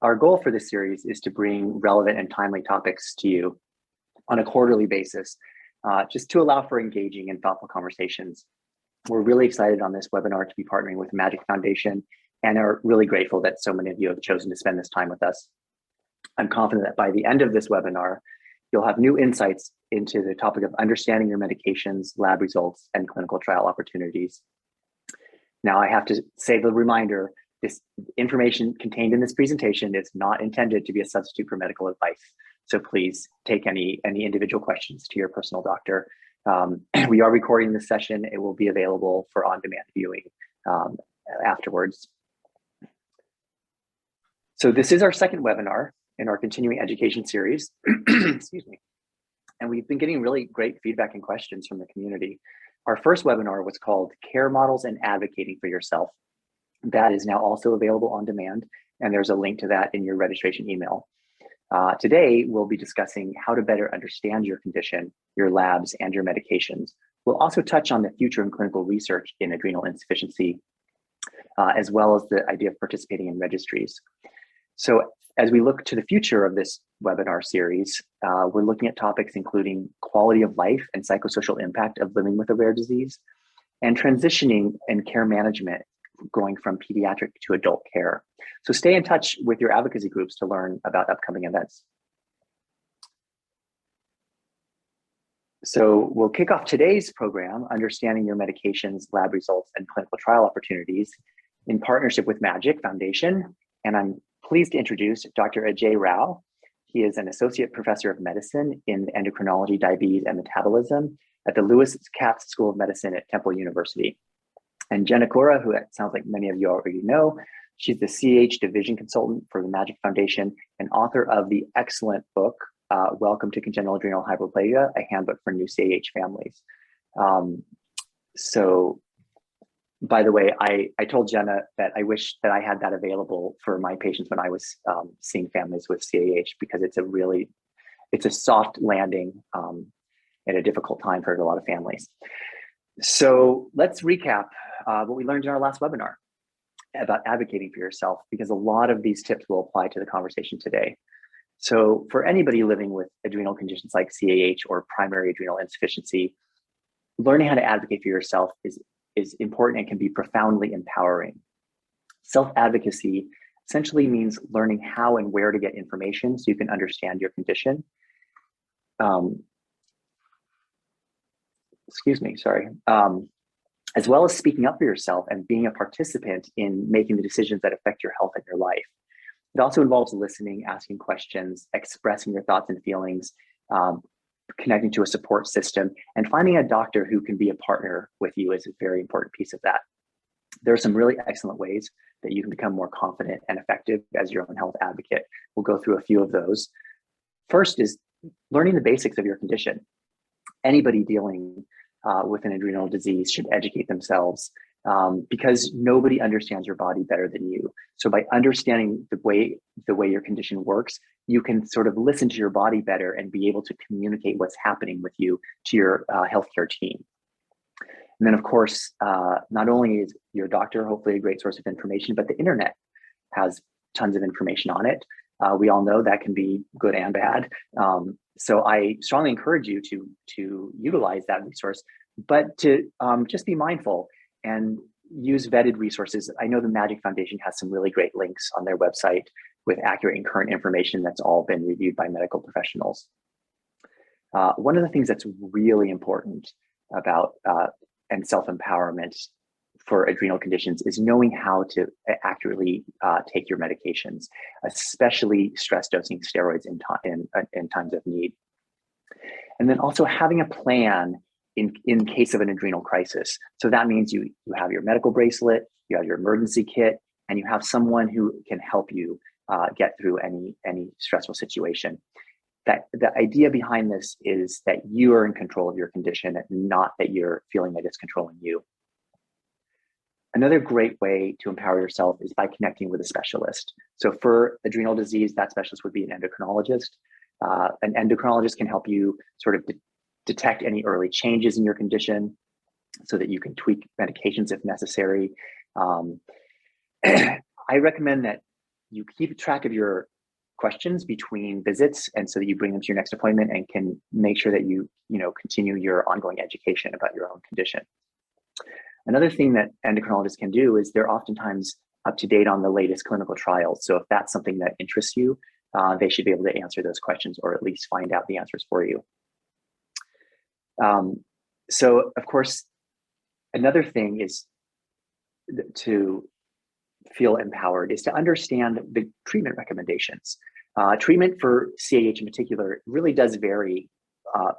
Our goal for this series is to bring relevant and timely topics to you on a quarterly basis, just to allow for engaging and thoughtful conversations. We're really excited on this webinar to be partnering with Magic Foundation and are really grateful that so many of you have chosen to spend this time with us. I'm confident that by the end of this webinar, you'll have new insights into the topic of understanding your medications, lab results, and clinical trial opportunities. Now, I have to say the reminder, this information contained in this presentation is not intended to be a substitute for medical advice. So please take any individual questions to your personal doctor. We are recording this session. It will be available for on-demand viewing afterwards. So this is our second webinar in our continuing education series, excuse me. And we've been getting really great feedback and questions from the community. Our first webinar was called Care Models and Advocating for Yourself. That is now also available on demand, and there's a link to that in your registration email. Today, we'll be discussing how to better understand your condition, your labs, and your medications. We'll also touch on the future in clinical research in adrenal insufficiency, as well as the idea of participating in registries. So as we look to the future of this webinar series, we're looking at topics including quality of life and psychosocial impact of living with a rare disease, and transitioning and care management going from pediatric to adult care. So stay in touch with your advocacy groups to learn about upcoming events. So we'll kick off today's program, Understanding Your Medications, Lab Results, and Clinical Trial Opportunities, in partnership with Magic Foundation. And I'm pleased to introduce Dr. Ajay Rao. He is an associate professor of medicine in endocrinology, diabetes, and metabolism at the Lewis Katz School of Medicine at Temple University. And Jenna Cora, who it sounds like many of you already know, she's the CAH division consultant for the Magic Foundation and author of the excellent book, Welcome to Congenital Adrenal Hyperplasia, a handbook for new CAH families. So by the way, I told Jenna that I wish that I had that available for my patients when I was seeing families with CAH, because it's a soft landing at a difficult time for a lot of families. So let's recap what we learned in our last webinar about advocating for yourself, because a lot of these tips will apply to the conversation today. So for anybody living with adrenal conditions like CAH or primary adrenal insufficiency, learning how to advocate for yourself is important and can be profoundly empowering. Self-advocacy essentially means learning how and where to get information so you can understand your condition. As well as speaking up for yourself and being a participant in making the decisions that affect your health and your life. It also involves listening, asking questions, expressing your thoughts and feelings, connecting to a support system, and finding a doctor who can be a partner with you is a very important piece of that. There are some really excellent ways that you can become more confident and effective as your own health advocate. We'll go through a few of those. First is learning the basics of your condition. Anybody dealing with an adrenal disease should educate themselves because nobody understands your body better than you. So by understanding the way your condition works, you can sort of listen to your body better and be able to communicate what's happening with you to your healthcare team. And then of course, not only is your doctor hopefully a great source of information, but the internet has tons of information on it. We all know that can be good and bad. So I strongly encourage you to utilize that resource, but to just be mindful and use vetted resources. I know the Magic Foundation has some really great links on their website with accurate and current information that's all been reviewed by medical professionals. One of the things that's really important about and self-empowerment for adrenal conditions is knowing how to accurately take your medications, especially stress dosing steroids in times of need. And then also having a plan in case of an adrenal crisis. So that means you have your medical bracelet, you have your emergency kit, and you have someone who can help you get through any stressful situation. That the idea behind this is that you are in control of your condition, not that you're feeling that it's controlling you. Another great way to empower yourself is by connecting with a specialist. So for adrenal disease, that specialist would be an endocrinologist. An endocrinologist can help you sort of detect any early changes in your condition so that you can tweak medications if necessary. I recommend that you keep track of your questions between visits, and so that you bring them to your next appointment and can make sure that you continue your ongoing education about your own condition. Another thing that endocrinologists can do is they're oftentimes up to date on the latest clinical trials. So if that's something that interests you, they should be able to answer those questions, or at least find out the answers for you. So of course, another thing is to feel empowered is to understand the treatment recommendations. Treatment for CAH in particular really does vary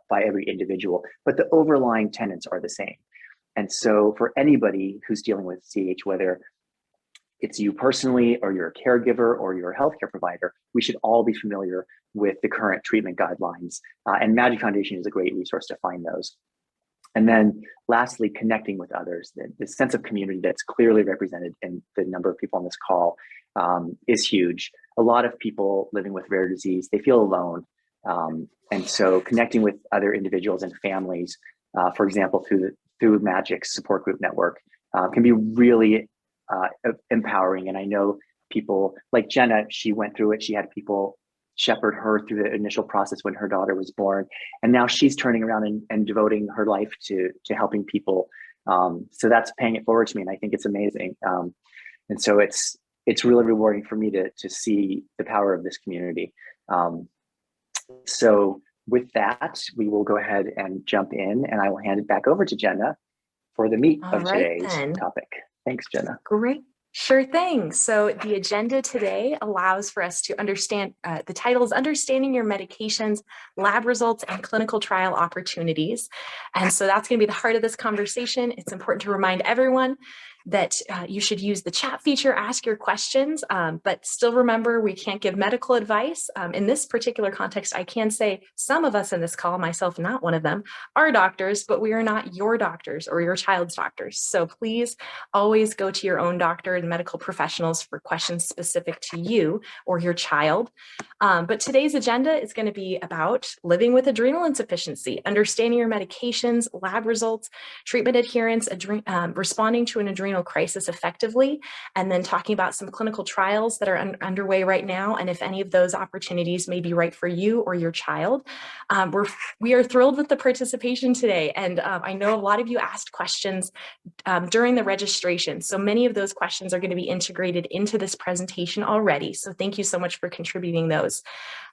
by every individual, but the overlying tenets are the same. And so for anybody who's dealing with CAH, whether it's you personally or you're a caregiver or you're a healthcare provider, we should all be familiar with the current treatment guidelines. And Magic Foundation is a great resource to find those. And then lastly, connecting with others. The sense of community that's clearly represented in the number of people on this call is huge. A lot of people living with rare disease, they feel alone. And so connecting with other individuals and families, for example, through Magic's support group network, can be really empowering. And I know people like Jenna, she went through it. She had people shepherd her through the initial process when her daughter was born. And now she's turning around and devoting her life to helping people. So that's paying it forward to me. And I think it's amazing. And so it's really rewarding for me to see the power of this community. So with that, we will go ahead and jump in, and I will hand it back over to Jenna for the meat of today's topic. Thanks, Jenna. Great. Sure thing. So the agenda today allows for us to understand, the title is Understanding Your Medications, Lab Results, and Clinical Trial Opportunities. And so that's going to be the heart of this conversation. It's important to remind everyone that you should use the chat feature, ask your questions, but still remember we can't give medical advice. In this particular context, I can say some of us in this call, myself not one of them, are doctors, but we are not your doctors or your child's doctors. So please always go to your own doctor and medical professionals for questions specific to you or your child. But today's agenda is going to be about living with adrenal insufficiency, understanding your medications, lab results, treatment adherence, responding to an adrenal crisis effectively, and then talking about some clinical trials that are underway right now, and if any of those opportunities may be right for you or your child. We are thrilled with the participation today, and I know a lot of you asked questions during the registration, so many of those questions are going to be integrated into this presentation already, so thank you so much for contributing those.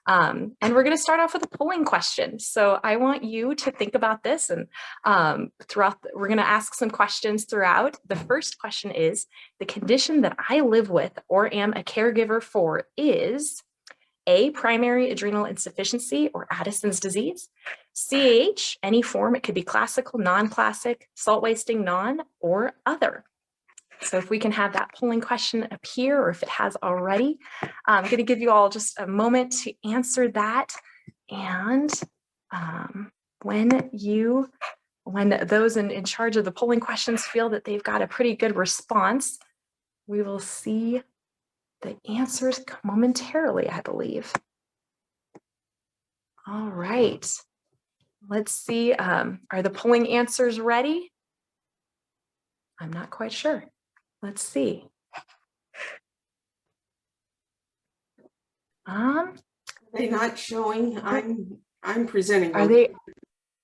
And we're going to start off with a polling question. So I want you to think about this, and we're going to ask some questions throughout. The first question is, the condition that I live with or am a caregiver for is A, primary adrenal insufficiency or Addison's disease, CAH, any form, it could be classical, non-classic, salt wasting, non, or other. So if we can have that polling question appear, or if it has already, I'm going to give you all just a moment to answer that. And when those in charge of the polling questions feel that they've got a pretty good response, we will see the answers momentarily, I believe. All right. Let's see. Are the polling answers ready? I'm not quite sure. Let's see. They're not showing. I'm presenting.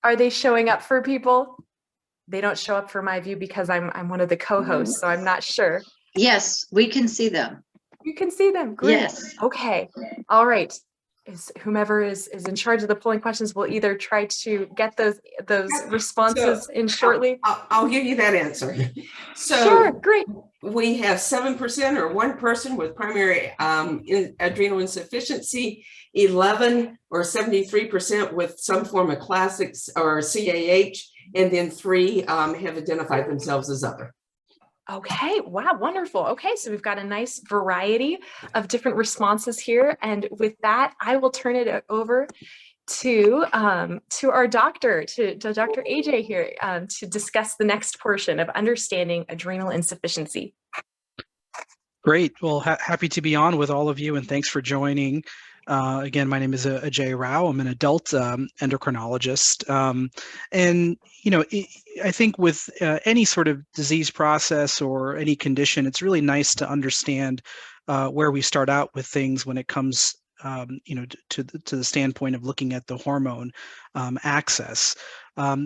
Are they showing up for people? They don't show up for my view because I'm one of the co-hosts, so I'm not sure. Yes, we can see them. You can see them. Great. Yes. Okay. All right. Whomever is in charge of the polling questions will either try to get those responses in shortly. I'll give you that answer. So sure, great. We have 7% or one person with primary adrenal insufficiency, 11 or 73% with some form of classics or CAH, and then 3 have identified themselves as other. Okay, wow, wonderful. Okay, so we've got a nice variety of different responses here. And with that, I will turn it over to our doctor, to Dr. AJ here, to discuss the next portion of understanding adrenal insufficiency. Great. Well, happy to be on with all of you, and thanks for joining. Again, my name is Ajay Rao. I'm an adult endocrinologist. And, I think with any sort of disease process or any condition, it's really nice to understand where we start out with things when it comes to the standpoint of looking at the hormone axis.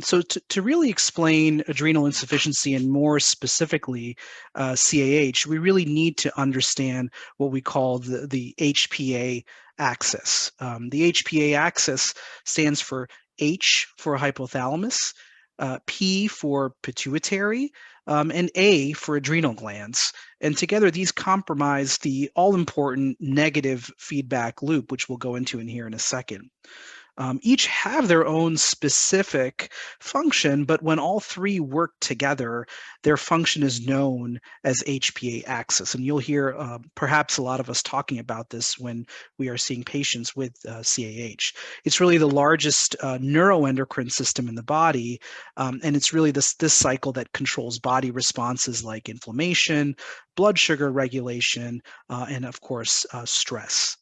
So to really explain adrenal insufficiency and more specifically CAH, we really need to understand what we call the HPA axis. The HPA axis stands for H for hypothalamus, P for pituitary, and A for adrenal glands. And together these comprise the all-important negative feedback loop, which we'll go into in here in a second. Each have their own specific function, but when all three work together, their function is known as HPA axis. And you'll hear perhaps a lot of us talking about this when we are seeing patients with CAH. It's really the largest neuroendocrine system in the body, and it's really this cycle that controls body responses like inflammation, blood sugar regulation, and of course, stress.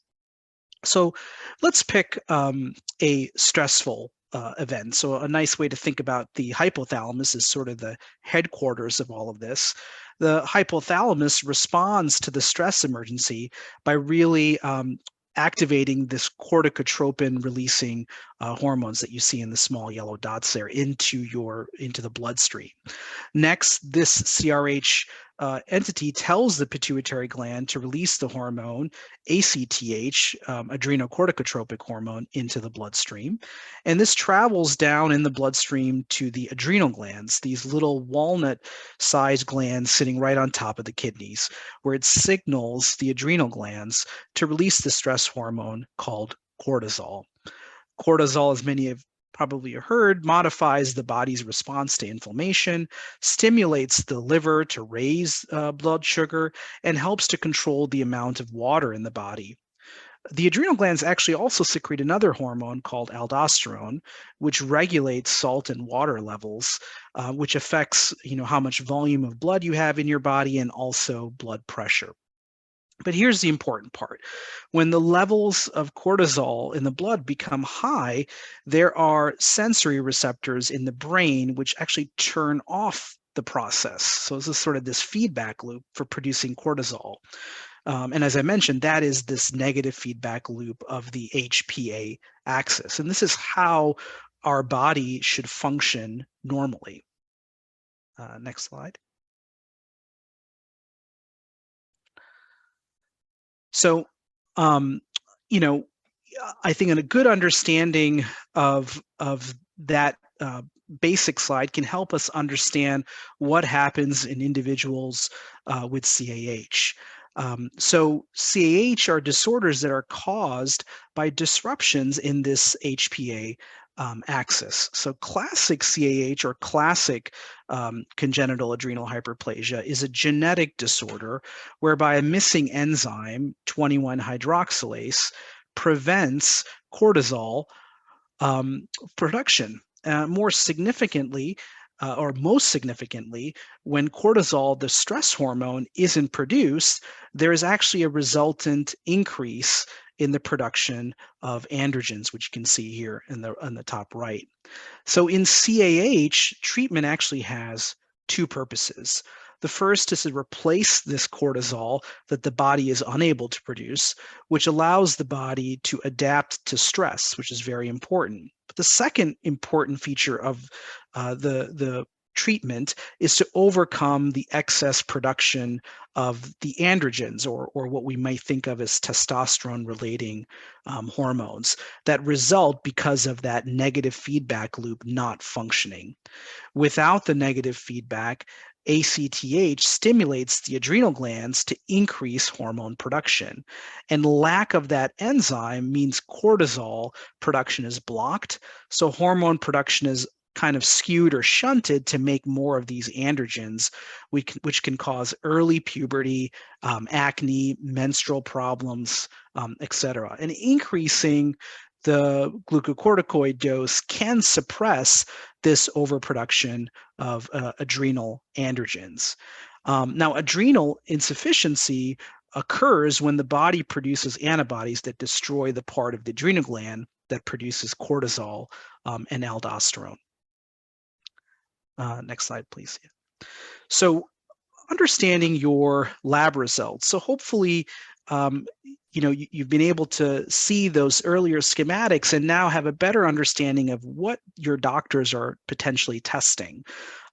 So let's pick a stressful event. So a nice way to think about the hypothalamus is sort of the headquarters of all of this. The hypothalamus responds to the stress emergency by really activating this corticotropin releasing hormones that you see in the small yellow dots there into the bloodstream. Next, this CRH entity tells the pituitary gland to release the hormone ACTH, adrenocorticotropic hormone, into the bloodstream. And this travels down in the bloodstream to the adrenal glands, these little walnut-sized glands sitting right on top of the kidneys, where it signals the adrenal glands to release the stress hormone called cortisol. Cortisol, as many have probably heard, modifies the body's response to inflammation, stimulates the liver to raise blood sugar, and helps to control the amount of water in the body. The adrenal glands actually also secrete another hormone called aldosterone, which regulates salt and water levels, which affects how much volume of blood you have in your body and also blood pressure. But here's the important part. When the levels of cortisol in the blood become high, there are sensory receptors in the brain which actually turn off the process. So this is sort of this feedback loop for producing cortisol. And as I mentioned, that is this negative feedback loop of the HPA axis. And this is how our body should function normally. Next slide. So, I think a good understanding of that basic slide can help us understand what happens in individuals with CAH. So CAH are disorders that are caused by disruptions in this HPA axis. So classic CAH or classic congenital adrenal hyperplasia is a genetic disorder whereby a missing enzyme, 21-hydroxylase, prevents cortisol production. More significantly, or most significantly, when cortisol, the stress hormone, isn't produced, there is actually a resultant increase in the production of androgens, which you can see here in the top right. So in CAH, treatment actually has two purposes. The first is to replace this cortisol that the body is unable to produce, which allows the body to adapt to stress, which is very important. But the second important feature of the treatment is to overcome the excess production of the androgens, or what we might think of as testosterone-relating hormones that result because of that negative feedback loop not functioning. Without the negative feedback, ACTH stimulates the adrenal glands to increase hormone production. And lack of that enzyme means cortisol production is blocked, so hormone production is kind of skewed or shunted to make more of these androgens, which can cause early puberty, acne, menstrual problems, etc. And increasing the glucocorticoid dose can suppress this overproduction of adrenal androgens. Now, adrenal insufficiency occurs when the body produces antibodies that destroy the part of the adrenal gland that produces cortisol and aldosterone. Next slide, please. So understanding your lab results. So hopefully you've been able to see those earlier schematics and now have a better understanding of what your doctors are potentially testing.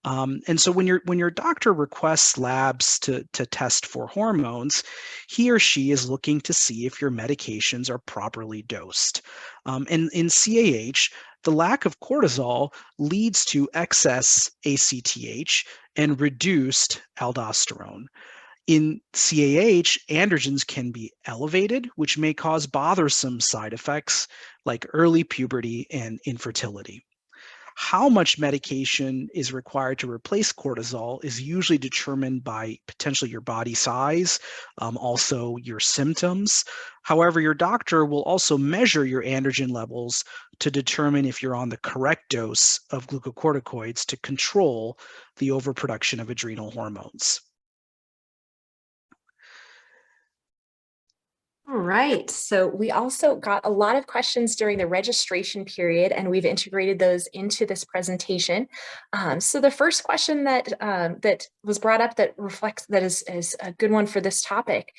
And so when your doctor requests labs to test for hormones, he or she is looking to see if your medications are properly dosed. And in CAH, the lack of cortisol leads to excess ACTH and reduced aldosterone. In CAH, androgens can be elevated, which may cause bothersome side effects like early puberty and infertility. How much medication is required to replace cortisol is usually determined by potentially your body size, also your symptoms. However, your doctor will also measure your androgen levels to determine if you're on the correct dose of glucocorticoids to control the overproduction of adrenal hormones. All right, so we also got a lot of questions during the registration period, and we've integrated those into this presentation. So the first question that was brought up that is a good one for this topic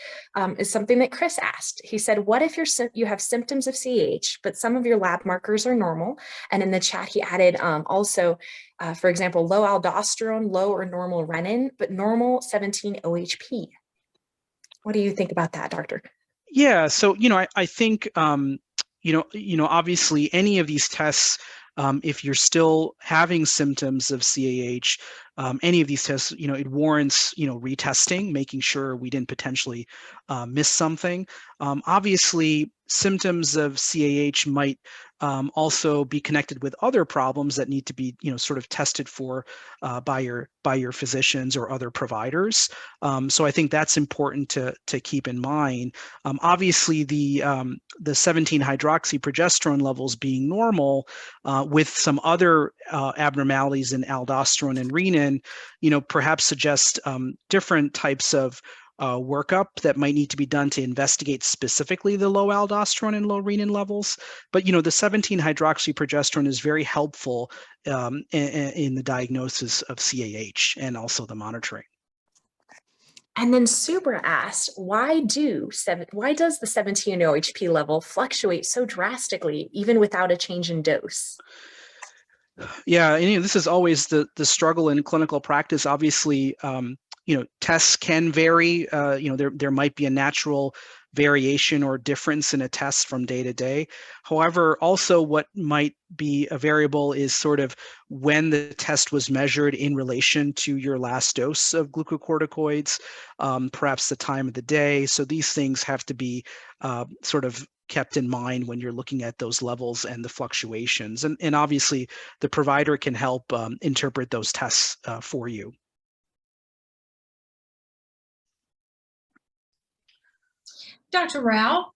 is something that Chris asked. He said, "What if you have symptoms of CAH, but some of your lab markers are normal?" And in the chat, he added also, for example, low aldosterone, low or normal renin, but normal 17-OHP. What do you think about that, Doctor? Yeah, so I think obviously any of these tests, if you're still having symptoms of CAH, any of these tests, it warrants retesting, making sure we didn't potentially miss something. Obviously, symptoms of CAH might also be connected with other problems that need to be sort of tested for by your physicians or other providers. So I think that's important to keep in mind. Obviously, the 17-hydroxyprogesterone levels being normal with some other abnormalities in aldosterone and renin, perhaps suggest different types of workup that might need to be done to investigate specifically the low aldosterone and low renin levels. But the 17-hydroxyprogesterone is very helpful in the diagnosis of CAH and also the monitoring. And then Subra asked, why does the 17-OHP level fluctuate so drastically, even without a change in dose? Yeah, and this is always the struggle in clinical practice. Obviously, tests can vary. There might be a natural variation or difference in a test from day to day. However, also what might be a variable is sort of when the test was measured in relation to your last dose of glucocorticoids, perhaps the time of the day. So these things have to be sort of kept in mind when you're looking at those levels and the fluctuations. And obviously, the provider can help interpret those tests for you. Dr. Rao,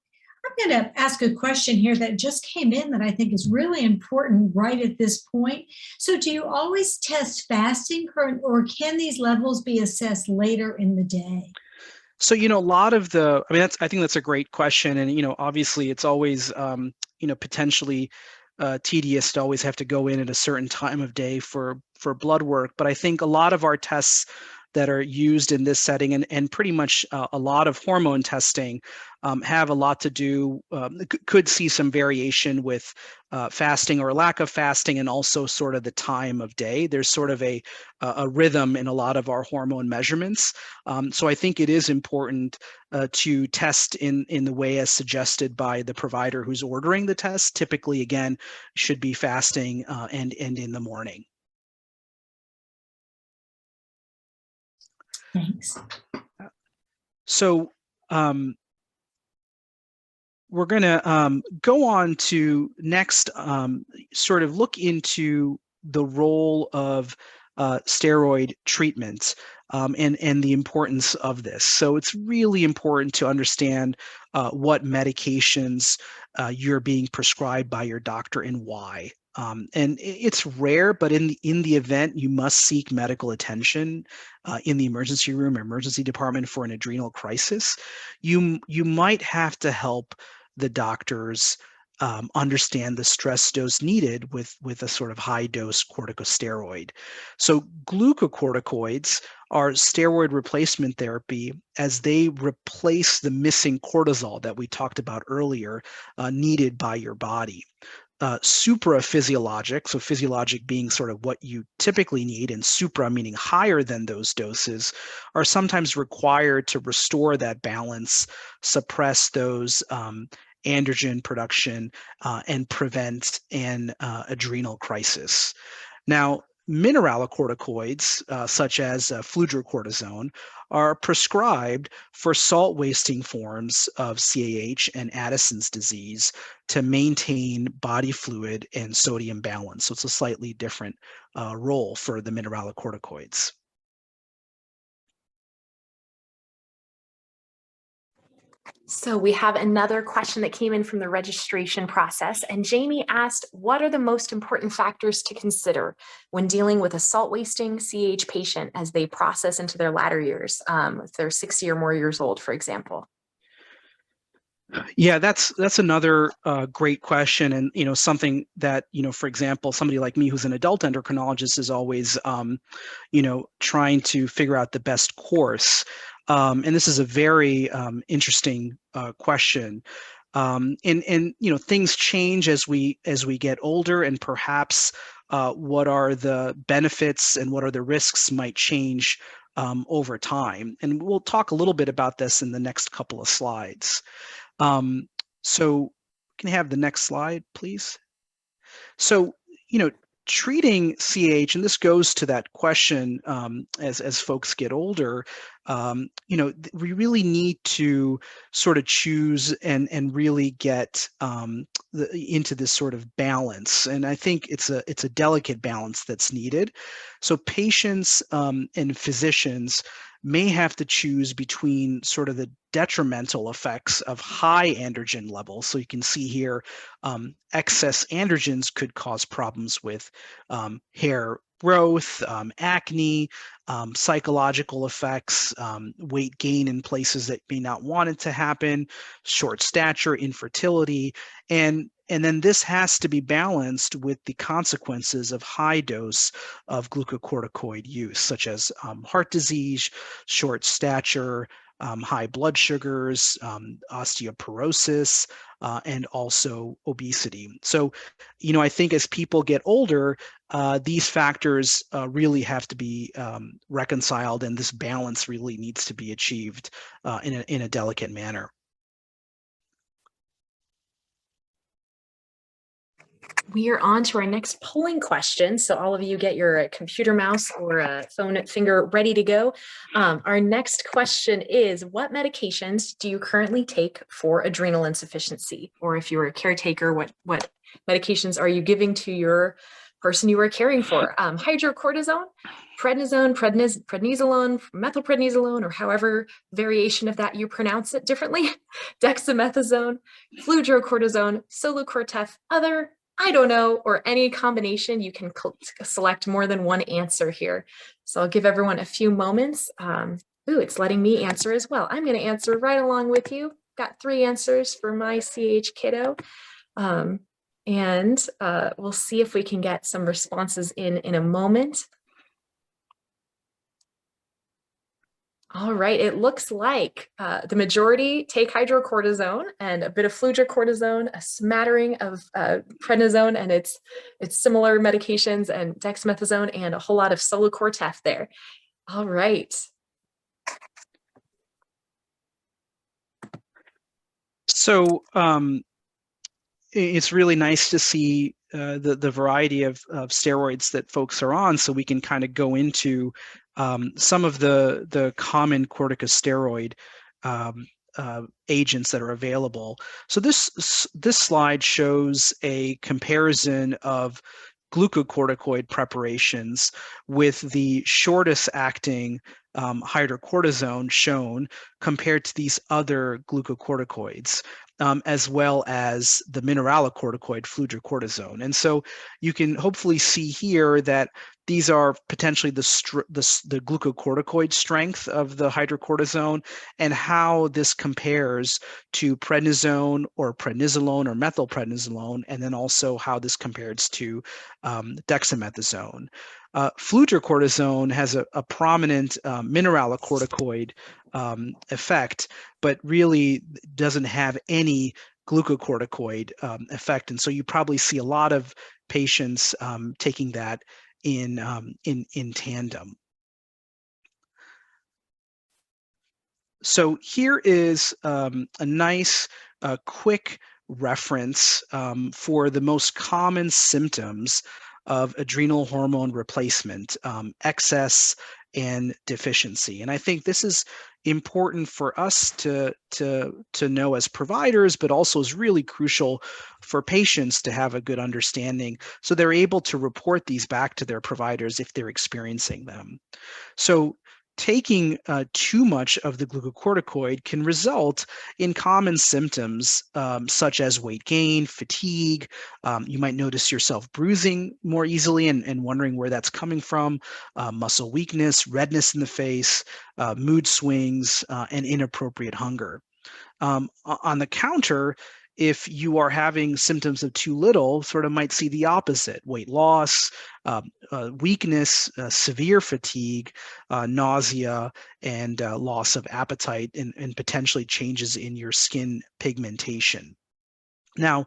I'm going to ask a question here that just came in that I think is really important right at this point. So do you always test fasting, or can these levels be assessed later in the day? So, a lot of I think that's a great question. And, obviously it's always, potentially tedious to always have to go in at a certain time of day for blood work. But I think a lot of our tests that are used in this setting and pretty much a lot of hormone testing have a lot to do, could see some variation with fasting or lack of fasting, and also sort of the time of day. There's sort of a rhythm in a lot of our hormone measurements. So I think it is important to test in the way as suggested by the provider who's ordering the test. Typically, again, should be fasting and in the morning. Thanks. So we're going to go on to next sort of look into the role of steroid treatment and the importance of this. So it's really important to understand what medications you're being prescribed by your doctor and why. And it's rare, but in the event you must seek medical attention in the emergency room or emergency department for an adrenal crisis, you might have to help the doctors understand the stress dose needed with a sort of high dose corticosteroid. So glucocorticoids are steroid replacement therapy as they replace the missing cortisol that we talked about earlier needed by your body. Supraphysiologic, so physiologic being sort of what you typically need, and supra meaning higher than those doses, are sometimes required to restore that balance, suppress those androgen production, and prevent an adrenal crisis. Now, mineralocorticoids, such as fludrocortisone, are prescribed for salt wasting forms of CAH and Addison's disease to maintain body fluid and sodium balance. So it's a slightly different role for the mineralocorticoids. So we have another question that came in from the registration process, and Jamie asked, what are the most important factors to consider when dealing with a salt wasting CAH patient as they process into their latter years, if they're 60 or more years old, for example? Yeah, that's another great question, and something that for example, somebody like me who's an adult endocrinologist is always trying to figure out the best course. And this is a very interesting question. And things change as we get older, and perhaps what are the benefits and what are the risks might change over time. And we'll talk a little bit about this in the next couple of slides. So can I have the next slide, please? So, treating CAH, and this goes to that question, as folks get older, we really need to sort of choose and really get into this sort of balance. And I think it's a delicate balance that's needed. So patients and physicians may have to choose between sort of the detrimental effects of high androgen levels. So you can see here, excess androgens could cause problems with hair growth, acne, psychological effects, weight gain in places that may not want it to happen, short stature, infertility, and then this has to be balanced with the consequences of high dose of glucocorticoid use, such as heart disease, short stature, high blood sugars, osteoporosis, and also obesity. So, I think as people get older, these factors really have to be reconciled, and this balance really needs to be achieved in a delicate manner. We are on to our next polling question. So all of you get your computer mouse or a phone finger ready to go. Our next question is, what medications do you currently take for adrenal insufficiency? Or if you're a caretaker, what medications are you giving to your person you are caring for? Hydrocortisone, prednisone, prednisolone, methylprednisolone, or however variation of that you pronounce it differently, dexamethasone, fludrocortisone, solocortef, other, I don't know, or any combination. You can select more than one answer here. So I'll give everyone a few moments. Ooh, it's letting me answer as well. I'm going to answer right along with you. Got 3 answers for my CAH kiddo. And we'll see if we can get some responses in a moment. All right, it looks like the majority take hydrocortisone and a bit of fludrocortisone, a smattering of prednisone and its similar medications, and dexamethasone, and a whole lot of solocortef there. All right. So it's really nice to see the variety of steroids that folks are on, so we can kind of go into some of the common corticosteroid agents that are available. So this slide shows a comparison of glucocorticoid preparations with the shortest acting hydrocortisone shown compared to these other glucocorticoids, as well as the mineralocorticoid fludrocortisone. And so you can hopefully see here that These are potentially the glucocorticoid strength of the hydrocortisone and how this compares to prednisone or prednisolone or methylprednisolone, and then also how this compares to dexamethasone. Fludrocortisone has a prominent mineralocorticoid effect, but really doesn't have any glucocorticoid effect. And so you probably see a lot of patients taking that in tandem. So here is a nice quick reference for the most common symptoms of adrenal hormone replacement, excess and deficiency. And I think this is important for us to know as providers, but also is really crucial for patients to have a good understanding so they're able to report these back to their providers if they're experiencing them. So taking too much of the glucocorticoid can result in common symptoms such as weight gain, fatigue. You might notice yourself bruising more easily and wondering where that's coming from, muscle weakness, redness in the face, mood swings, and inappropriate hunger. On the counter, if you are having symptoms of too little, sort of might see the opposite: weight loss, weakness, severe fatigue, nausea, and loss of appetite, and potentially changes in your skin pigmentation. Now,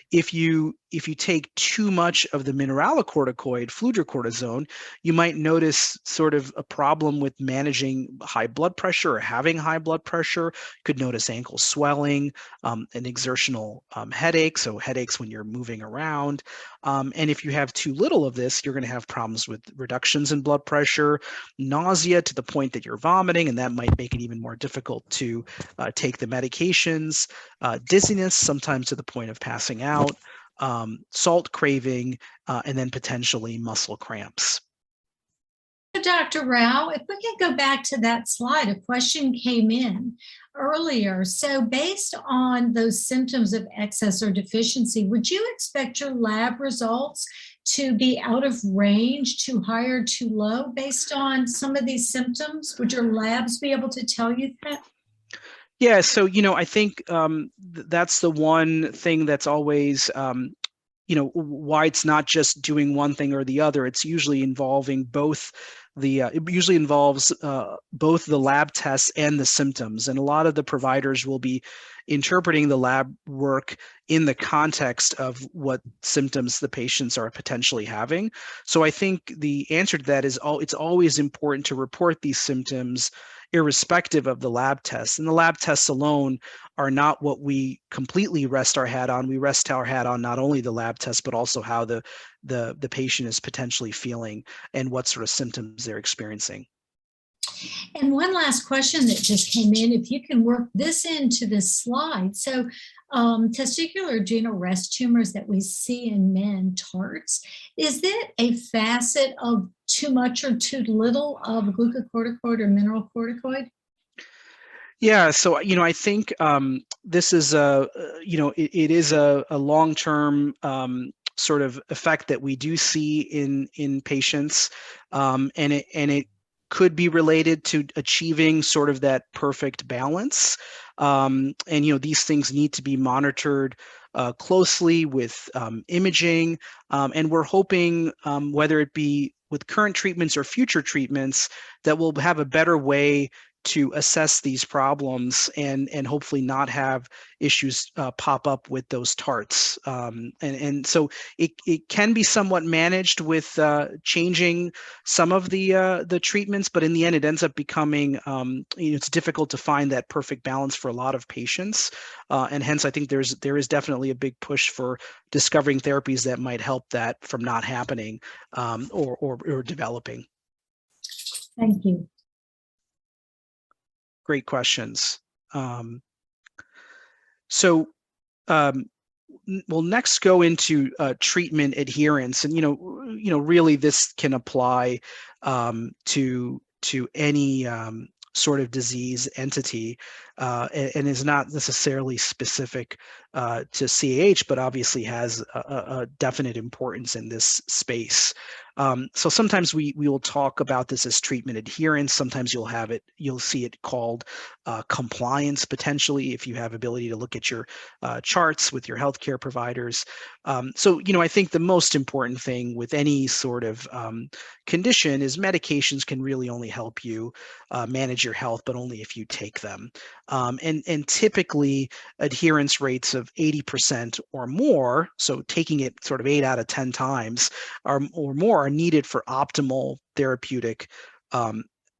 if you take too much of the mineralocorticoid, fludrocortisone, you might notice sort of a problem with managing high blood pressure or having high blood pressure. You could notice ankle swelling, and exertional headaches, so headaches when you're moving around. And if you have too little of this, you're going to have problems with reductions in blood pressure, nausea to the point that you're vomiting, and that might make it even more difficult to take the medications, dizziness, sometimes to the point of passing out, salt craving, and then potentially muscle cramps. Dr. Rao, if we could go back to that slide, a question came in earlier. So based on those symptoms of excess or deficiency, would you expect your lab results to be out of range, too high or too low based on some of these symptoms? Would your labs be able to tell you that? Yeah, so, I think that's the one thing that's always, why it's not just doing one thing or the other. It's usually involving both it usually involves both the lab tests and the symptoms. And a lot of the providers will be interpreting the lab work in the context of what symptoms the patients are potentially having. So I think the answer to that is it's always important to report these symptoms irrespective of the lab tests. And the lab tests alone are not what we completely rest our hat on. We rest our hat on not only the lab tests, but also how the patient is potentially feeling and what sort of symptoms they're experiencing. And one last question that just came in, if you can work this into this slide. So testicular adrenal rest tumors that we see in men, TARTs, is that a facet of too much or too little of glucocorticoid or mineralocorticoid? Yeah, so I think this is it is a long-term sort of effect that we do see in patients, and it could be related to achieving sort of that perfect balance. And these things need to be monitored closely with imaging, and we're hoping, whether it be with current treatments or future treatments, that we'll have a better way to assess these problems and hopefully not have issues pop up with those TARTs. And so it can be somewhat managed with changing some of the treatments, but in the end, it ends up becoming, it's difficult to find that perfect balance for a lot of patients. And hence, I think there is definitely a big push for discovering therapies that might help that from not happening or developing. Thank you. Great questions. So we'll next go into treatment adherence, and really this can apply to any sort of disease entity, and is not necessarily specific to CAH, but obviously has a definite importance in this space. So sometimes we will talk about this as treatment adherence. Sometimes you'll see it called compliance potentially, if you have ability to look at your charts with your healthcare providers. So, I think the most important thing with any sort of condition is medications can really only help you manage your health, but only if you take them. And typically adherence rates of 80% or more, so taking it sort of 8 out of 10 times or more, are needed for optimal therapeutic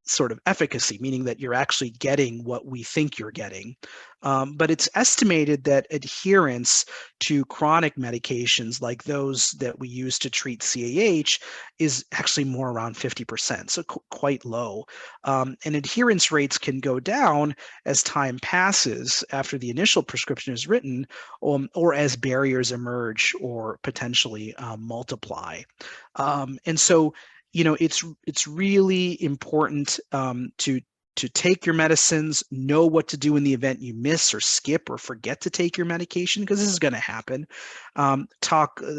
sort of efficacy, meaning that you're actually getting what we think you're getting. But it's estimated that adherence to chronic medications like those that we use to treat CAH is actually more around 50%, so quite low. And adherence rates can go down as time passes after the initial prescription is written, or as barriers emerge or potentially multiply. And so, it's really important to take your medicines, know what to do in the event you miss or skip or forget to take your medication, because this is going to happen. I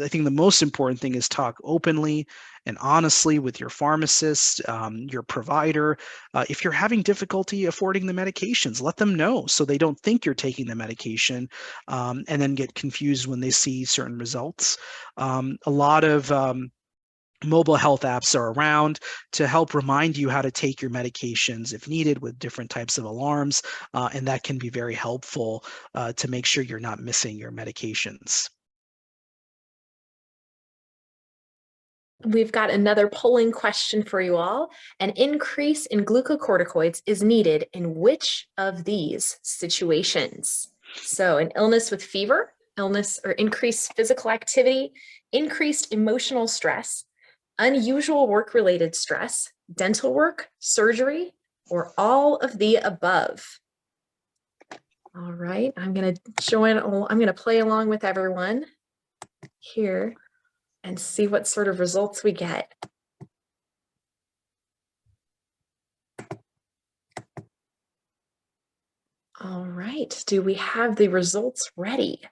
think the most important thing is talk openly and honestly with your pharmacist, your provider. If you're having difficulty affording the medications, let them know so they don't think you're taking the medication and then get confused when they see certain results. A lot of mobile health apps are around to help remind you how to take your medications if needed, with different types of alarms, and that can be very helpful to make sure you're not missing your medications. We've got another polling question for you all. An increase in glucocorticoids is needed in which of these situations? So an illness with fever, illness or increased physical activity, increased emotional stress, unusual work-related stress, dental work, surgery, or all of the above. All right, I'm going to play along with everyone here and see what sort of results we get. All right, do we have the results ready?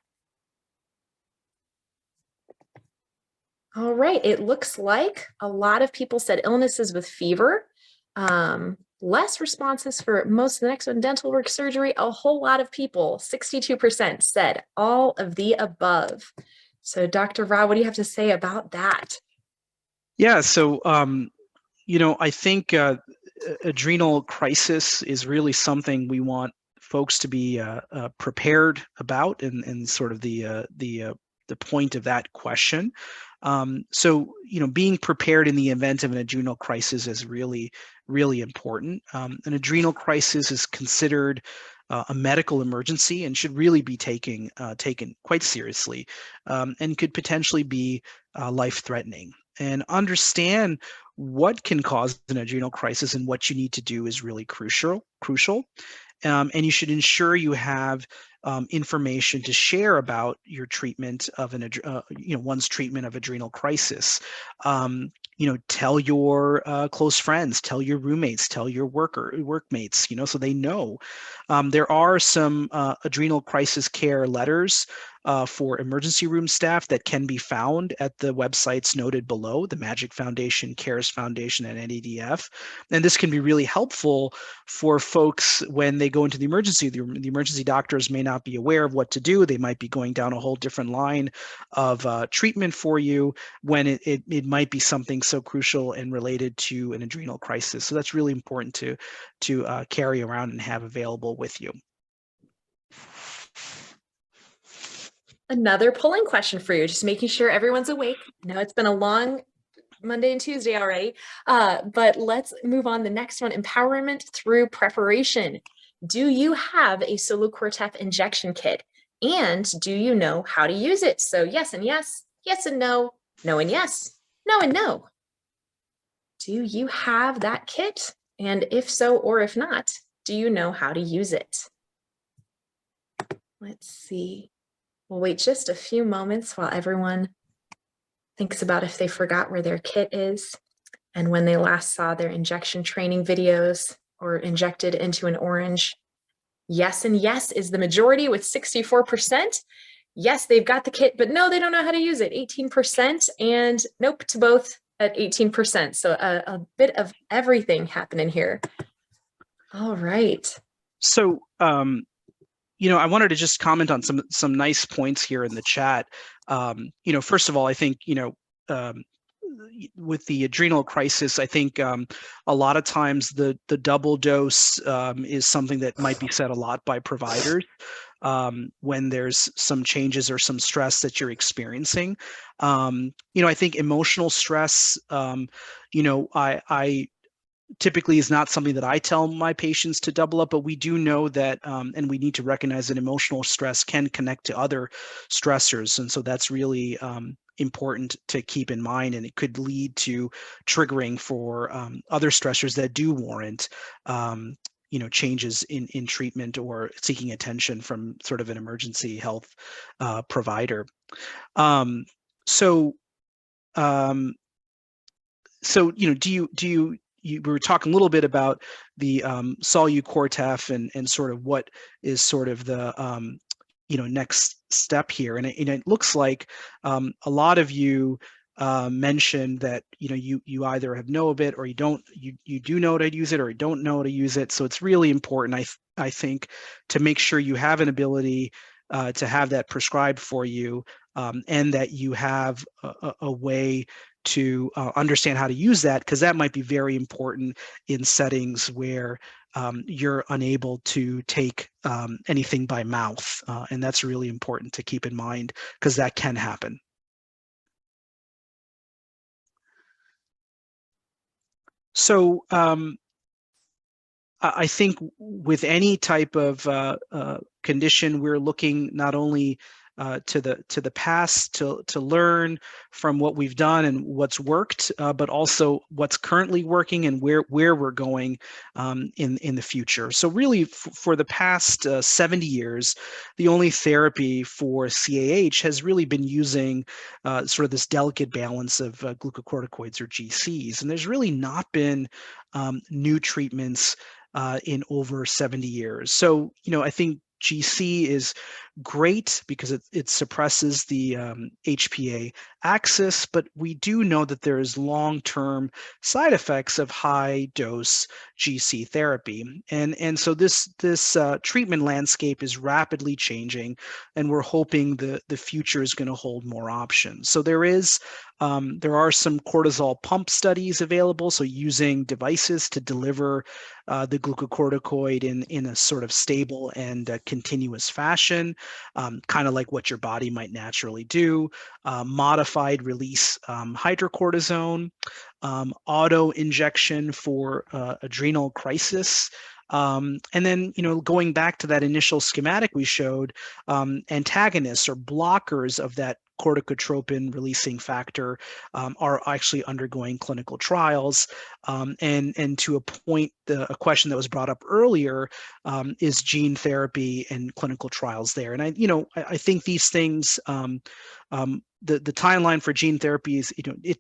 All right, it looks like a lot of people said illnesses with fever, less responses for most of the next one, dental work, surgery. A whole lot of people, 62%, said all of the above. So Dr. Rao, what do you have to say about that? Yeah, so, I think adrenal crisis is really something we want folks to be prepared about, and sort of the point of that question. So, being prepared in the event of an adrenal crisis is really, really important. An adrenal crisis is considered a medical emergency and should really be taken quite seriously, and could potentially be life-threatening. And understand what can cause an adrenal crisis and what you need to do is really crucial. And you should ensure you have information to share about your treatment of one's treatment of adrenal crisis. Tell your close friends, tell your roommates, tell your workmates, so they know. There are some adrenal crisis care letters for emergency room staff that can be found at the websites noted below, the Magic Foundation, CARES Foundation, and NADF. And this can be really helpful for folks when they go into the emergency. The emergency doctors may not be aware of what to do. They might be going down a whole different line of treatment for you when it might be something so crucial and related to an adrenal crisis. So that's really important to carry around and have available with you. Another polling question for you, just making sure everyone's awake. Now it's been a long Monday and Tuesday already, but let's move on. The next one, empowerment through preparation. Do you have a Solocortef injection kit? And do you know how to use it? So yes and yes, yes and no, no and yes, no and no. Do you have that kit? And if so, or if not, do you know how to use it? Let's see. We'll wait just a few moments while everyone thinks about if they forgot where their kit is and when they last saw their injection training videos or injected into an orange. Yes and yes is the majority with 64%. Yes, they've got the kit, but no, they don't know how to use it, 18%, and nope to both, at 18%. So a bit of everything happening here. All right. So, I wanted to just comment on some nice points here in the chat. First of all, I think, with the adrenal crisis, I think a lot of times the double dose is something that might be said a lot by providers when there's some changes or some stress that you're experiencing. I think emotional stress, I typically is not something that I tell my patients to double up, but we do know that, and we need to recognize that emotional stress can connect to other stressors. And so that's really important to keep in mind, and it could lead to triggering for other stressors that do warrant changes in treatment or seeking attention from sort of an emergency health provider. We were talking a little bit about the Sol-U-CORTEF and sort of what is sort of the next step here, and it looks like a lot of you mentioned that you either know of it or you do know how to use it, or you don't know how to use it. So it's really important, I think, to make sure you have an ability to have that prescribed for you, and that you have a way to understand how to use that, because that might be very important in settings where you're unable to take anything by mouth. And that's really important to keep in mind, because that can happen. So I think with any type of condition, we're looking not only to the past to learn from what we've done and what's worked, but also what's currently working and where we're going in the future. So really, for the past 70 years, the only therapy for CAH has really been using sort of this delicate balance of glucocorticoids, or GCs, and there's really not been new treatments in over 70 years. So, I think GC is great because it suppresses the HPA axis, but we do know that there is long-term side effects of high-dose GC therapy, and so this treatment landscape is rapidly changing, and we're hoping the future is going to hold more options. So there are some cortisol pump studies available, so using devices to deliver the glucocorticoid in a sort of stable and continuous fashion, kind of like what your body might naturally do. Modified release hydrocortisone, auto injection for adrenal crisis. And then, going back to that initial schematic we showed, antagonists or blockers of that corticotropin releasing factor are actually undergoing clinical trials. And to a point, a question that was brought up earlier, is gene therapy and clinical trials there. And I think these things, the timeline for gene therapy is,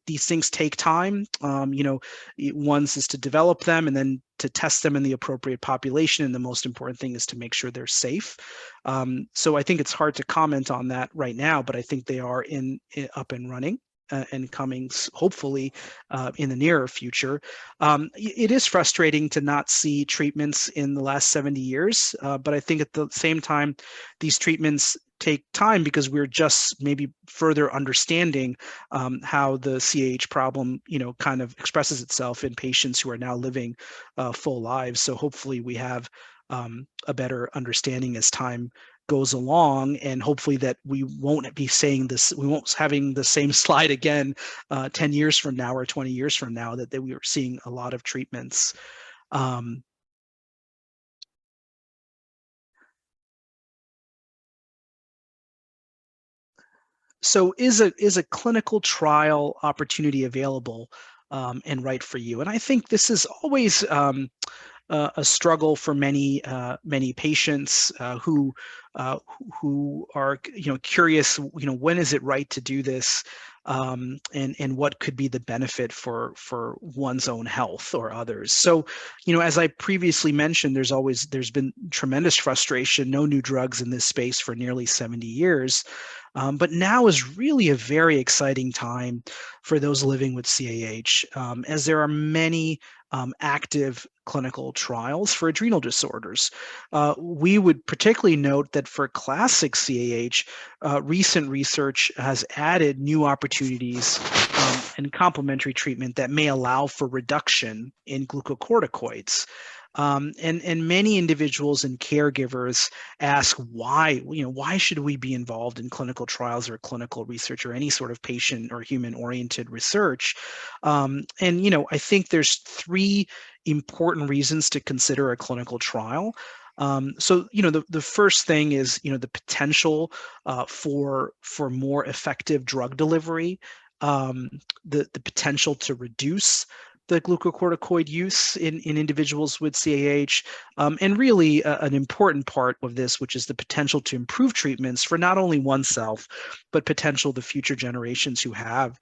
these things take time. One's is to develop them and then to test them in the appropriate population. And the most important thing is to make sure they're safe. So I think it's hard to comment on that right now, but I think they are up and running. And coming hopefully in the nearer future. It is frustrating to not see treatments in the last 70 years, but I think at the same time, these treatments take time because we're just maybe further understanding how the CAH problem, kind of expresses itself in patients who are now living full lives. So hopefully we have a better understanding as time goes along, and hopefully that we won't be saying this, we won't having the same slide again 10 years from now or 20 years from now, that we are seeing a lot of treatments. So is a clinical trial opportunity available and right for you? And I think this is always a struggle for many patients who are curious. When is it right to do this? and what could be the benefit for one's own health or others. So, as I previously mentioned, there's been tremendous frustration, no new drugs in this space for nearly 70 years. But now is really a very exciting time for those living with CAH, as there are many active clinical trials for adrenal disorders. We would particularly note that for classic CAH, recent research has added new opportunities and complementary treatment that may allow for reduction in glucocorticoids. And many individuals and caregivers ask why should we be involved in clinical trials or clinical research or any sort of patient or human-oriented research? I think there's three important reasons to consider a clinical trial. The first thing is, the potential for more effective drug delivery, the potential to reduce the glucocorticoid use in individuals with CAH, and really an important part of this, which is the potential to improve treatments for not only oneself, but potential the future generations who have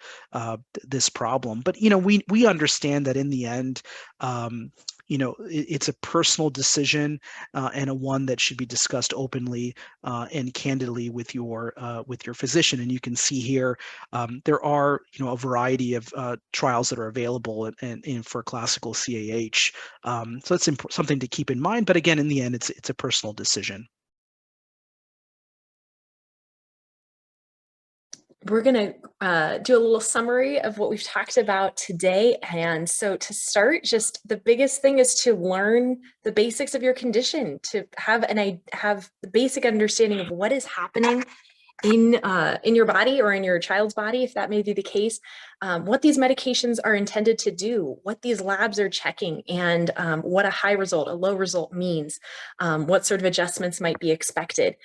this problem. But, we understand that in the end, it's a personal decision and a one that should be discussed openly and candidly with your physician. And you can see here there are a variety of trials that are available and for classical CAH. So that's something to keep in mind. But again, in the end, it's a personal decision. We're going to do a little summary of what we've talked about today. And so to start, just the biggest thing is to learn the basics of your condition, to have the basic understanding of what is happening in your body or in your child's body, if that may be the case, what these medications are intended to do, what these labs are checking, and what a high result, a low result means, what sort of adjustments might be expected.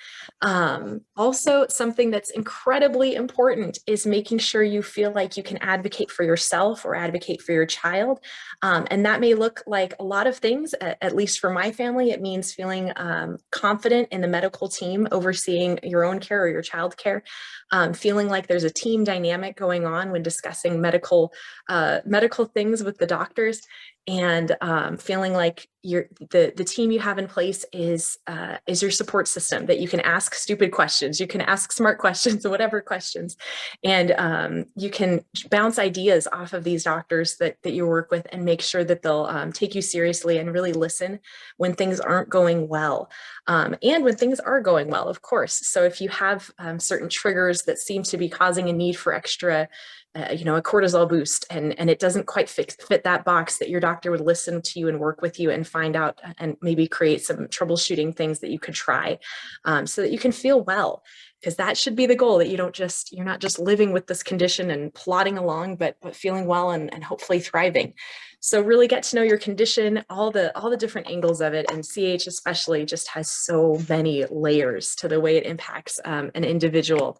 Also, something that's incredibly important is making sure you feel like you can advocate for yourself or advocate for your child. And that may look like a lot of things, at least for my family. It means feeling confident in the medical team overseeing your own care or your child's care, feeling like there's a team dynamic going on when discussing medical things with the doctors, and feeling like the team you have in place is your support system, that you can ask stupid questions, you can ask smart questions, whatever questions, and you can bounce ideas off of these doctors that you work with and make sure that they'll take you seriously and really listen when things aren't going well, and when things are going well, of course. So if you have certain triggers that seem to be causing a need for extra a cortisol boost, and it doesn't quite fit that box, that your doctor would listen to you and work with you and find out and maybe create some troubleshooting things that you could try, so that you can feel well, because that should be the goal, that you're not just living with this condition and plodding along, but feeling well and hopefully thriving. So really get to know your condition, all the different angles of it, and CAH especially just has so many layers to the way it impacts an individual.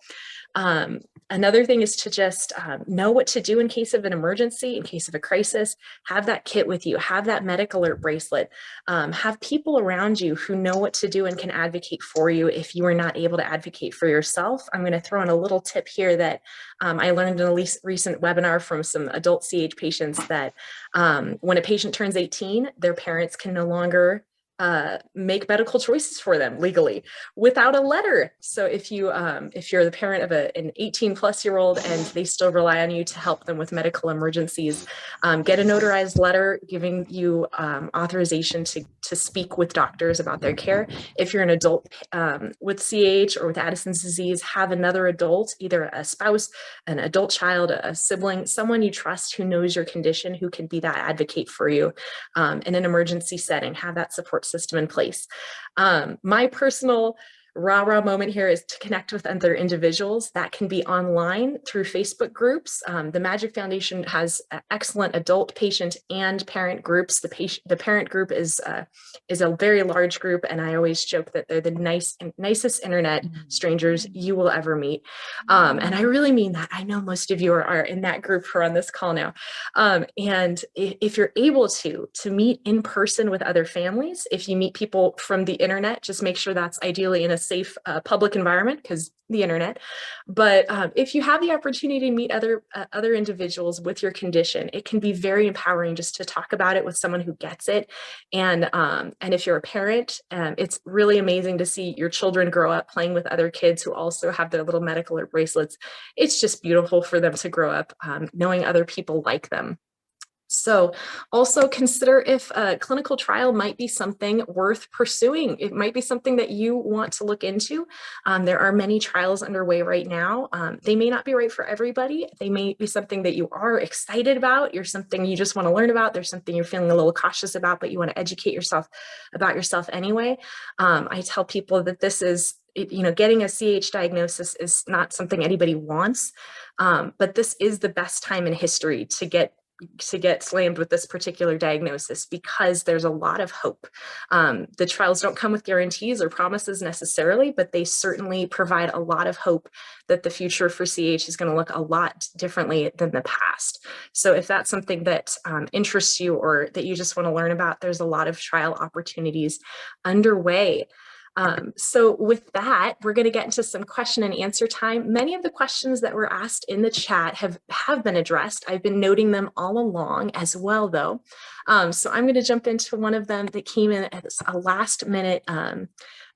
Another thing is to just know what to do in case of an emergency, in case of a crisis. Have that kit with you, have that medic alert bracelet, have people around you who know what to do and can advocate for you if you are not able to advocate for yourself. I'm going to throw in a little tip here that I learned in a recent webinar from some adult CAH patients, that when a patient turns 18, their parents can no longer make medical choices for them legally without a letter. So if you're the parent of an 18-plus-year-old and they still rely on you to help them with medical emergencies, get a notarized letter giving you authorization to speak with doctors about their care. If you're an adult with CAH or with Addison's disease, have another adult, either a spouse, an adult child, a sibling, someone you trust who knows your condition, who can be that advocate for you in an emergency setting. Have that support system in place. My personal rah-rah moment here is to connect with other individuals. That can be online through Facebook groups. The Magic Foundation has excellent adult, patient, and parent groups. The parent group is a very large group, and I always joke that they're the nicest internet strangers you will ever meet. And I really mean that. I know most of you are in that group who are on this call now. And if you're able to meet in person with other families, if you meet people from the internet, just make sure that's ideally in a safe public environment, because the internet. But if you have the opportunity to meet other individuals with your condition, it can be very empowering just to talk about it with someone who gets it. And if you're a parent, it's really amazing to see your children grow up playing with other kids who also have their little medical alert bracelets. It's just beautiful for them to grow up knowing other people like them. So also consider if a clinical trial might be something worth pursuing. It might be something that you want to look into. There are many trials underway right now. They may not be right for everybody. They may be something that you are excited about. You're something you just want to learn about. There's something you're feeling a little cautious about, but you want to educate yourself about yourself anyway. I tell people that this is, getting a CAH diagnosis is not something anybody wants, but this is the best time in history to get slammed with this particular diagnosis, because there's a lot of hope. The trials don't come with guarantees or promises necessarily, but they certainly provide a lot of hope that the future for CAH is going to look a lot differently than the past. So if that's something that interests you or that you just want to learn about, there's a lot of trial opportunities underway. So with that, we're going to get into some question and answer time. Many of the questions that were asked in the chat have been addressed. I've been noting them all along as well, though. So I'm going to jump into one of them that came in as a last minute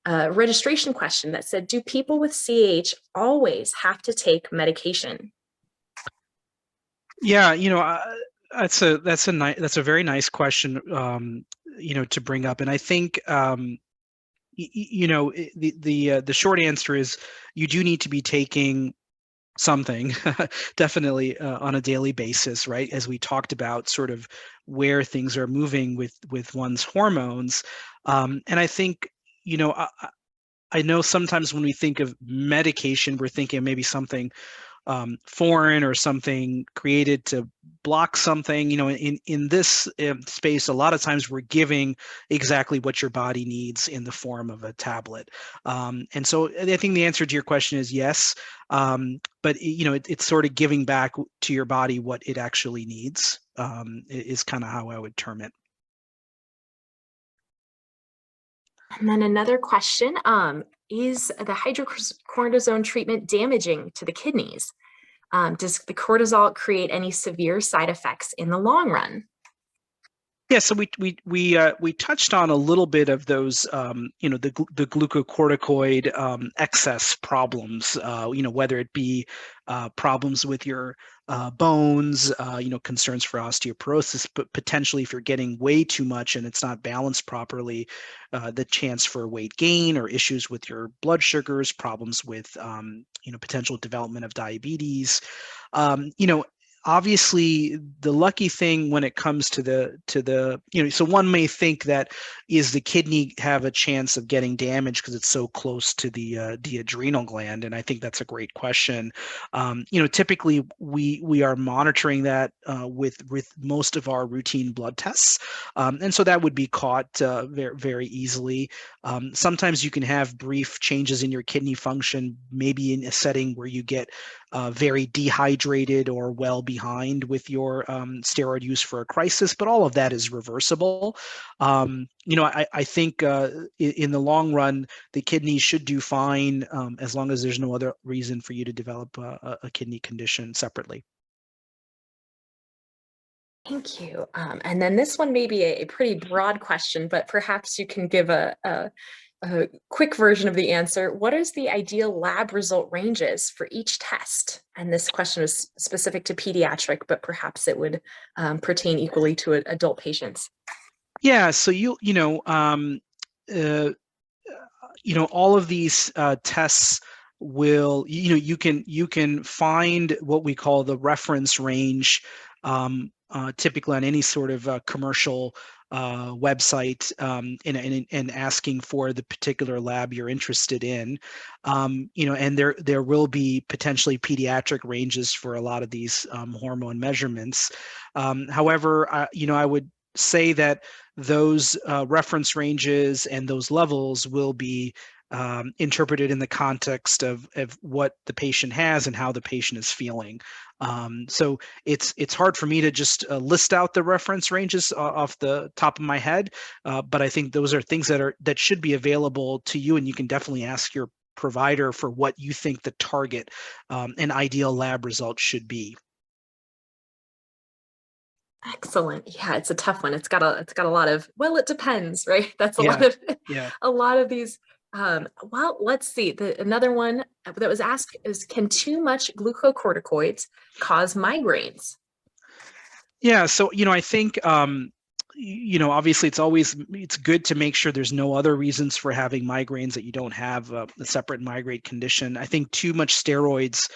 registration question that said, do people with CAH always have to take medication? Yeah, that's a very nice question, to bring up. And I think, the short answer is you do need to be taking something definitely on a daily basis, right? As we talked about sort of where things are moving with one's hormones. And I think, I know sometimes when we think of medication, we're thinking maybe something foreign or something created to block something. In this space, a lot of times we're giving exactly what your body needs in the form of a tablet. And so I think the answer to your question is yes, but it's sort of giving back to your body what it actually needs, is kind of how I would term it. And then another question, is the hydrocortisone treatment damaging to the kidneys? Does the cortisol create any severe side effects in the long run? Yeah, so we touched on a little bit of those, the glucocorticoid excess problems, whether it be problems with your bones, concerns for osteoporosis, but potentially if you're getting way too much and it's not balanced properly, the chance for weight gain or issues with your blood sugars, problems with, potential development of diabetes. Obviously, the lucky thing when it comes to the so one may think that is the kidney have a chance of getting damaged because it's so close to the adrenal gland, and I think that's a great question. Typically we are monitoring that with most of our routine blood tests, and so that would be caught very, very easily. Sometimes you can have brief changes in your kidney function, maybe in a setting where you get very dehydrated or well behind with your steroid use for a crisis, but all of that is reversible. I think in the long run, the kidneys should do fine as long as there's no other reason for you to develop a kidney condition separately. Thank you. And then this one may be a pretty broad question, but perhaps you can give a quick version of the answer. What is the ideal lab result ranges for each test? And this question is specific to pediatric, but perhaps it would pertain equally to adult patients. Yeah, so all of these tests will, you can find what we call the reference range, typically on any sort of commercial website, and asking for the particular lab you're interested in, and there will be potentially pediatric ranges for a lot of these hormone measurements. However, I would say that those reference ranges and those levels will be interpreted in the context of what the patient has and how the patient is feeling. So it's hard for me to just list out the reference ranges off the top of my head, but I think those are things that should be available to you, and you can definitely ask your provider for what you think the target and ideal lab result should be. Excellent. Yeah, it's a tough one. It's got a lot of, well, it depends, right? That's a Yeah. lot of Yeah. a lot of these. Well, let's see. Another one that was asked is, can too much glucocorticoids cause migraines? Yeah. So, I think, obviously it's good to make sure there's no other reasons for having migraines, that you don't have a separate migraine condition. I think too much steroids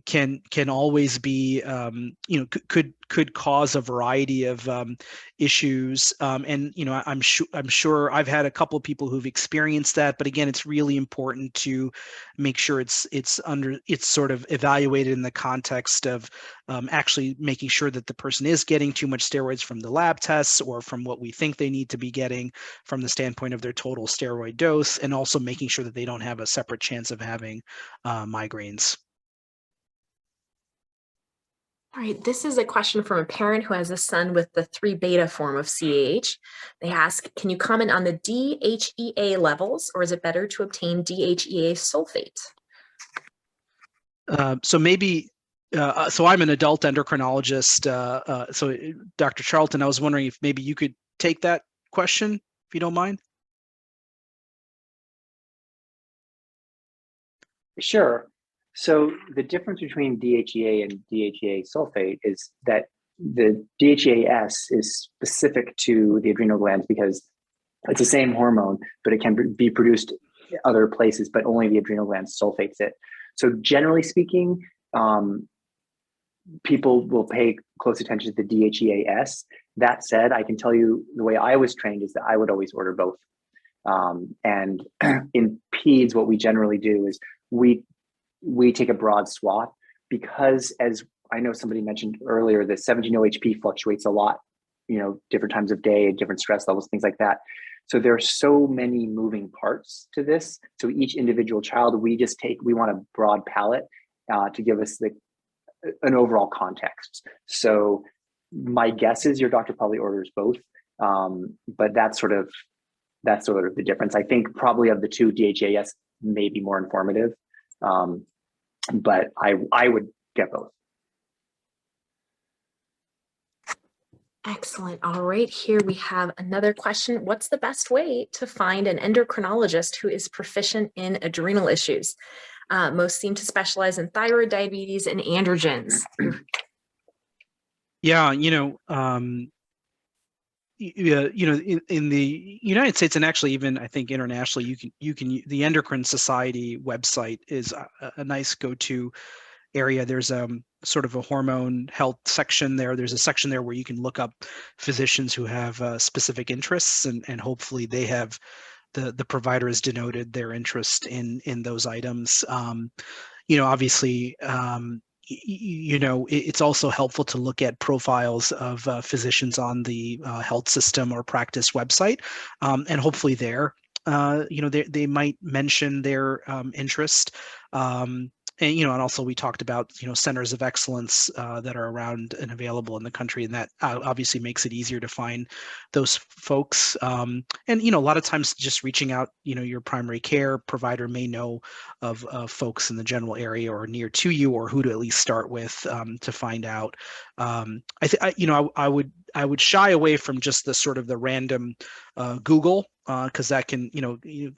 can always be, could cause a variety of issues. And I'm sure I've had a couple of people who've experienced that. But again, it's really important to make sure it's sort of evaluated in the context of actually making sure that the person is getting too much steroids from the lab tests, or from what we think they need to be getting from the standpoint of their total steroid dose, and also making sure that they don't have a separate chance of having migraines. All right, this is a question from a parent who has a son with the 3-beta form of CAH. They ask, can you comment on the DHEA levels, or is it better to obtain DHEA sulfate? So maybe, so I'm an adult endocrinologist. So Dr. Charlton, I was wondering if maybe you could take that question, if you don't mind. Sure. So the difference between DHEA and DHEA sulfate is that the DHEAS is specific to the adrenal glands because it's the same hormone, but it can be produced other places, but only the adrenal glands sulfates it. So generally speaking, people will pay close attention to the DHEAS. That said, I can tell you the way I was trained is that I would always order both. And in peds, what we generally do is we take a broad swath, because, as I know somebody mentioned earlier, the 17-OHP fluctuates a lot, different times of day, different stress levels, things like that. So there are so many moving parts to this. So each individual child, we want a broad palette to give us an overall context. So my guess is your doctor probably orders both, but that's sort of the difference. I think probably of the two, DHAS may be more informative, but I would get both. Excellent. All right, here we have another question. What's the best way to find an endocrinologist who is proficient in adrenal issues? Most seem to specialize in thyroid, diabetes, and androgens. Yeah, in the United States, and actually even I think internationally, the Endocrine Society website is a nice go-to area. There's sort of a hormone health section there. There's a section there where you can look up physicians who have specific interests, and hopefully they have the provider has denoted their interest in those items. Obviously, it's also helpful to look at profiles of physicians on the health system or practice website, and hopefully they might mention their interest. And also we talked about centers of excellence that are around and available in the country, and that obviously makes it easier to find those folks. And a lot of times just reaching out, your primary care provider may know of folks in the general area or near to you, or who to at least start with to find out. I would shy away from just the sort of the random Google, because that can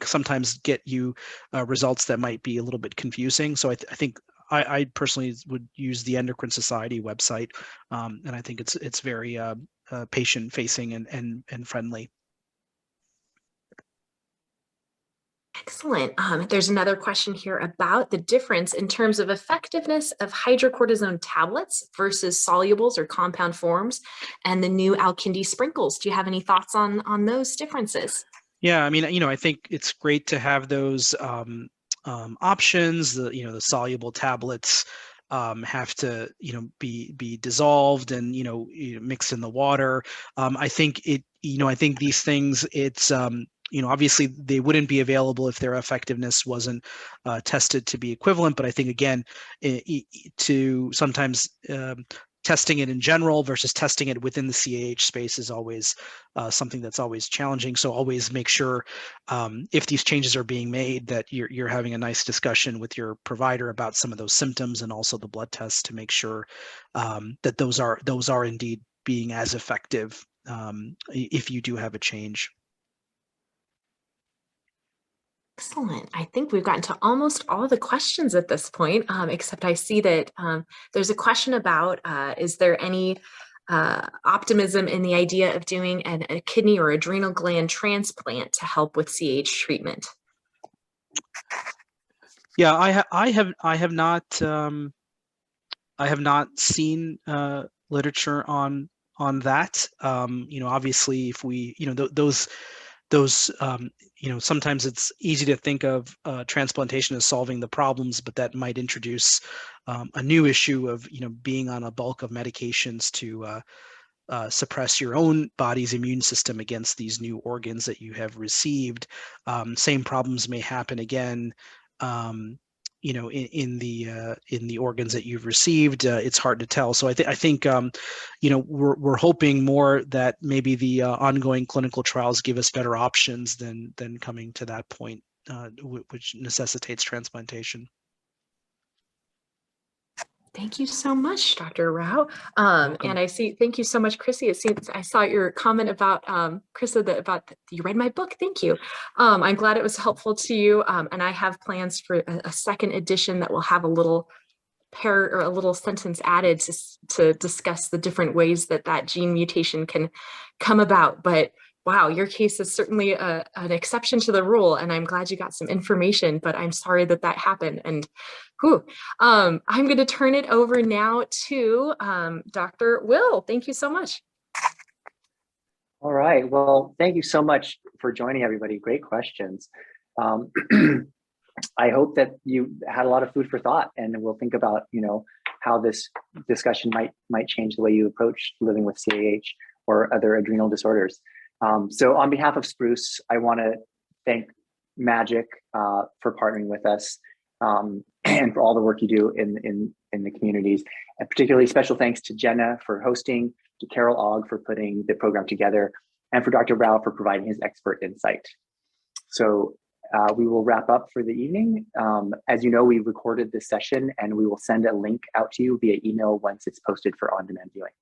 sometimes get you results that might be a little bit confusing. So I think I personally would use the Endocrine Society website, and I think it's very patient facing and friendly. Excellent. There's another question here about the difference in terms of effectiveness of hydrocortisone tablets versus solubles or compound forms, and the new Alkindi sprinkles. Do you have any thoughts on those differences? Yeah, I mean, I think it's great to have those options. The soluble tablets have to be dissolved and mixed in the water. I think I think these things, it's Obviously they wouldn't be available if their effectiveness wasn't tested to be equivalent. But I think, again, to sometimes testing it in general versus testing it within the CAH space is always something that's always challenging. So always make sure if these changes are being made that you're having a nice discussion with your provider about some of those symptoms and also the blood tests to make sure that those are indeed being as effective if you do have a change. Excellent. I think we've gotten to almost all the questions at this point, except I see that there's a question about, is there any optimism in the idea of doing a kidney or adrenal gland transplant to help with CAH treatment? Yeah, I have not seen literature on that. Obviously, if we, those sometimes it's easy to think of transplantation as solving the problems, but that might introduce a new issue of being on a bulk of medications to suppress your own body's immune system against these new organs that you have received. Same problems may happen again in the organs that you've received. It's hard to tell. So I think we're hoping more that maybe the ongoing clinical trials give us better options than coming to that point, which necessitates transplantation. Thank you so much, Dr. Rao. And I see, thank you so much, Chrissy. I saw your comment about, Krista, you read my book. Thank you. I'm glad it was helpful to you. And I have plans for a second edition that will have a little a little sentence added to discuss the different ways that gene mutation can come about. But wow, your case is certainly an exception to the rule, and I'm glad you got some information, but I'm sorry that happened. And I'm going to turn it over now to Dr. Will. Thank you so much. All right. Well, thank you so much for joining, everybody. Great questions. I hope that you had a lot of food for thought, and we'll think about, how this discussion might change the way you approach living with CAH or other adrenal disorders. So on behalf of Spruce, I want to thank Magic for partnering with us and for all the work you do in the communities. And particularly special thanks to Jenna for hosting, to Carol Ogg for putting the program together, and for Dr. Rao for providing his expert insight. So we will wrap up for the evening. As you know, we recorded this session and we will send a link out to you via email once it's posted for on-demand viewing.